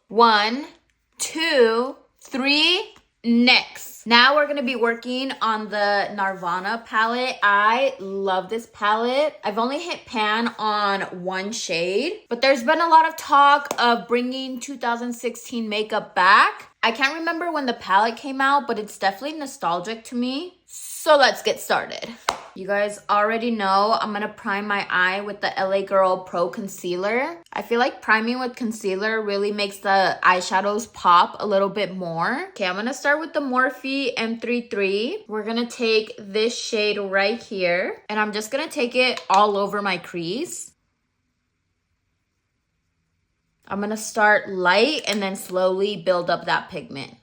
1, 2, 3. Next. Now we're going to be working on the Norvina palette. I love this palette. I've only hit pan on one shade, but there's been a lot of talk of bringing 2016 makeup back. I can't remember when the palette came out, but it's definitely nostalgic to me. So let's get started. You guys already know I'm going to prime my eye with the LA Girl Pro Concealer. I feel like priming with concealer really makes the eyeshadows pop a little bit more. Okay, I'm going to start with the Morphe M33. We're going to take this shade right here, and I'm just going to take it all over my crease. I'm going to start light and then slowly build up that pigment.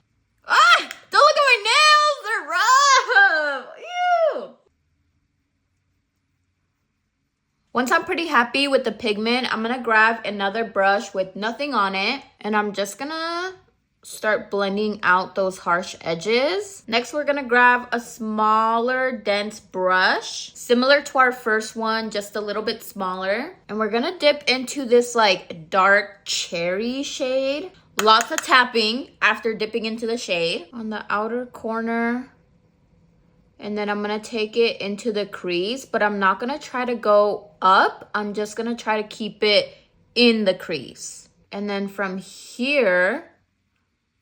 Ah! Don't look at my nails! They're rough! Ew! Once I'm pretty happy with the pigment, I'm going to grab another brush with nothing on it. And I'm just going to start blending out those harsh edges. Next, we're going to grab a smaller, dense brush. Similar to our first one, just a little bit smaller. And we're going to dip into this like dark cherry shade. Lots of tapping after dipping into the shade. On the outer corner. And then I'm going to take it into the crease, but I'm not going to try to go up. I'm just going to try to keep it in the crease. And then from here,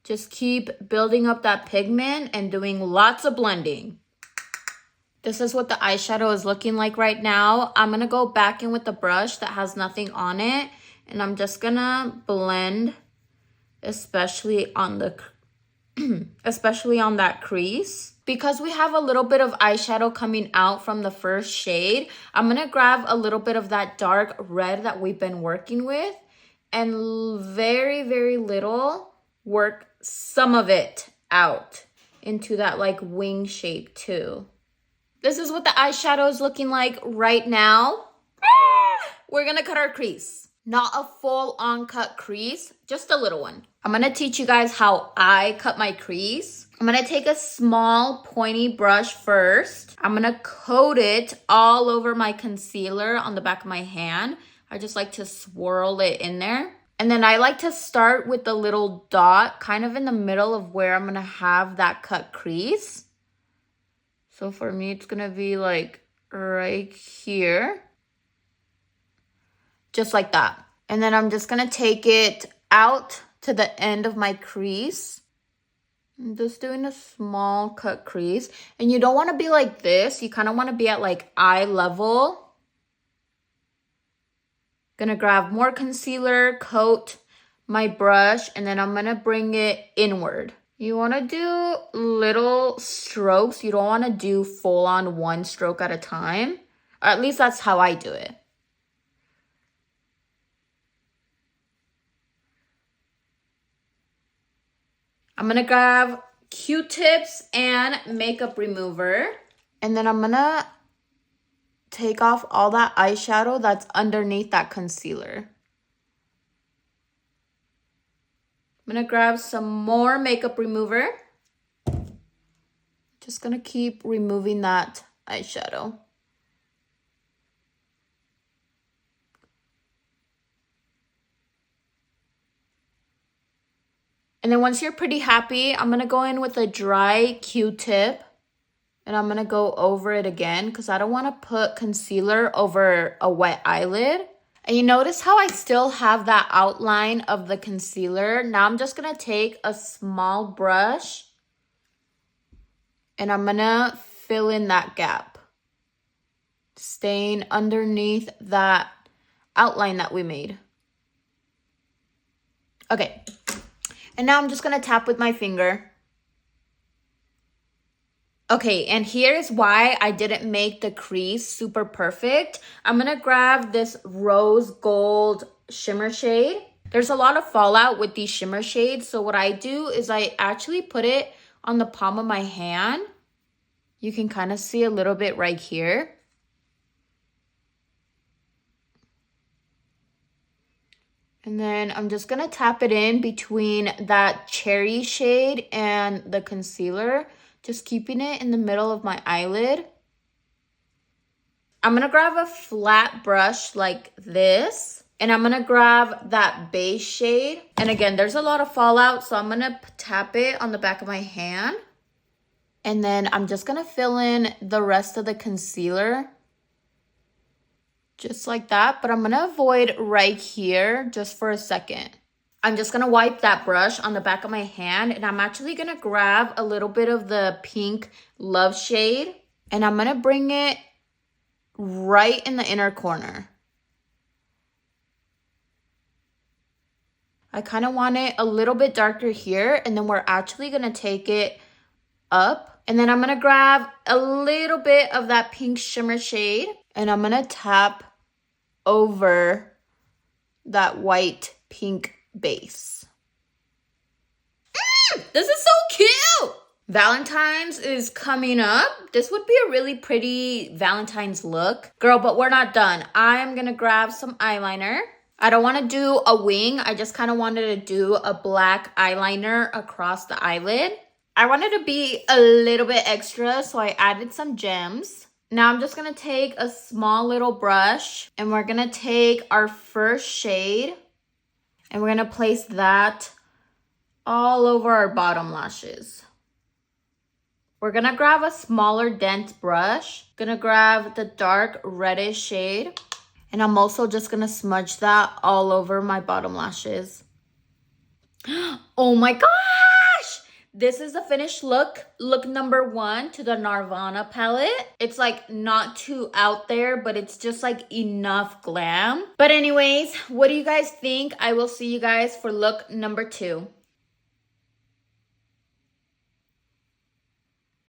just keep building up that pigment and doing lots of blending. This is what the eyeshadow is looking like right now. I'm going to go back in with the brush that has nothing on it. And I'm just going to blend, especially on that crease. Because we have a little bit of eyeshadow coming out from the first shade, I'm going to grab a little bit of that dark red that we've been working with and very, very little work some of it out into that like wing shape too. This is what the eyeshadow is looking like right now. We're going to cut our crease. Not a full-on cut crease, just a little one. I'm going to teach you guys how I cut my crease. I'm going to take a small pointy brush first. I'm going to coat it all over my concealer on the back of my hand. I just like to swirl it in there. And then I like to start with the little dot kind of in the middle of where I'm going to have that cut crease. So for me, it's going to be like right here. Just like that. And then I'm just going to take it out to the end of my crease. I'm just doing a small cut crease. And you don't want to be like this. You kind of want to be at like eye level. Gonna grab more concealer, coat my brush, and then I'm gonna bring it inward. You want to do little strokes. You don't want to do full on one stroke at a time. Or at least that's how I do it. I'm going to grab Q-tips and makeup remover. And then I'm going to take off all that eyeshadow that's underneath that concealer. I'm going to grab some more makeup remover. Just going to keep removing that eyeshadow. And then once you're pretty happy, I'm going to go in with a dry Q-tip. And I'm going to go over it again because I don't want to put concealer over a wet eyelid. And you notice how I still have that outline of the concealer. Now I'm just going to take a small brush. And I'm going to fill in that gap. Staying underneath that outline that we made. Okay. And now I'm just going to tap with my finger. Okay, and here's why I didn't make the crease super perfect. I'm going to grab this rose gold shimmer shade. There's a lot of fallout with these shimmer shades. So what I do is I actually put it on the palm of my hand. You can kind of see a little bit right here. And then I'm just going to tap it in between that cherry shade and the concealer. Just keeping it in the middle of my eyelid. I'm going to grab a flat brush like this. And I'm gonna grab that base shade. And again, there's a lot of fallout, so I'm gonna tap it on the back of my hand. And then I'm just gonna fill in the rest of the concealer. Just like that, but I'm gonna avoid right here just for a second. I'm just gonna wipe that brush on the back of my hand, and I'm actually gonna grab a little bit of the pink Love shade, and I'm gonna bring it right in the inner corner. I kind of want it a little bit darker here, and then we're actually gonna take it up. And then I'm gonna grab a little bit of that pink shimmer shade, and I'm gonna tap over that white pink base. This is so cute! Valentine's is coming up. This would be a really pretty Valentine's look. Girl, but we're not done. I'm gonna grab some eyeliner. I don't want to do a wing. I just kind of wanted to do a black eyeliner across the eyelid. I wanted to be a little bit extra, so I added some gems. Now I'm just going to take a small little brush, and we're going to take our first shade, and we're going to place that all over our bottom lashes. We're going to grab a smaller dense brush. Going to grab the dark reddish shade, and I'm also just going to smudge that all over my bottom lashes. Oh my gosh! This is the finished look. Look number 1 to the Norvina palette. It's like not too out there, but it's just like enough glam. But anyways, what do you guys think? I will see you guys for look number 2.